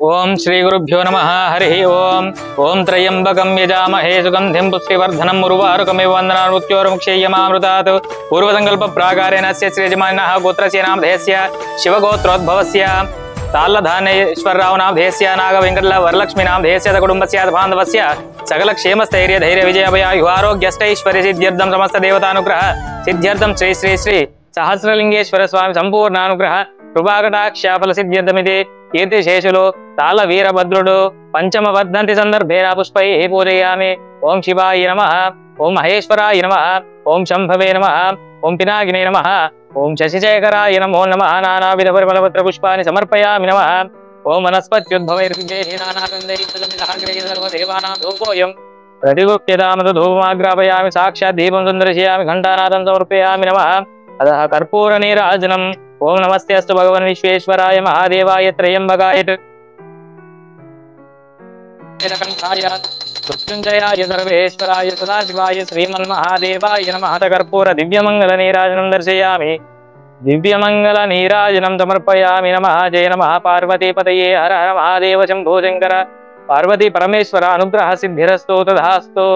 ओम श्री गुरुभ्यो नमः हरि ओम ओम त्र्यंबकं यजामहे सुगंधिं पुष्टिवर्धनम् उर्वारुकमिव वन्दनामृत्योर्मुक्षेयमामृतात् पूर्वसङ्कल्प प्राकारेण श्रीयजमानः गोत्रस्य नामधेयस्य शिवगोत्रोद्भवस्य ताल्लधानेश्वरराव नामधेयस्य नागवेङ्कटला वरलक्ष्मी नामधेयस्य कुटुम्बस्य बान्धवस्य सकल क्षेम स्थैर्य धैर्य विजयाभयायु आरोग्यष्टैश्वर्य सिद्ध्यर्थं समस्त देवतानुग्रह सिद्ध्यर्थं श्री श्री श्री सहस्रलिंगेश्वर स्वामी संपूर्णानुग्रह कृपाकटाक्षफल सिद्ध्यर्थमिति कीर्तिशेषुलु ताल वीरभद्रुडु पंचम वर्धन्ति संदर्भेण पुष्पैः पूजयामि। ओम शिवाय नमः, ओम महेश्वराय नमः, ओम शंभवे नमः, ओम पिनाकिने नमः, ओम शशिशेखराय नमो नमः। नानाविध परिमलपत्र पुष्पाणि समर्पयामि नमः। ओम वनस्पत्युद्भवैर्विजैः नानागन्धैः सर्वदेवानां धूपोऽयं प्रतिगुप्यतामत धूपमाग्रापयामि। साक्षात् दीपं सुन्दर्शयामि, घण्टानादं समर्पयामि नमः। अतः कर्पूरनीराजनम्। ओम नमस्ते अस्तु भगवान विश्वेश्वराय महादेवाय त्रयंबकाय मृत्युंजयाय सर्वेश्वराय सदाशिवाय श्रीमन्महादेवाय नमः। कर्पूर दिव्यमंगल नीराजनं दर्शयामि, दिव्यमंगल नीराजनं समर्पयामि नमः। जय नमः पार्वती पतये हर हर महादेव शंभो शंकर। पार्वती परमेश्वर अनुग्रह सिद्धिरस्तु तथास्तु।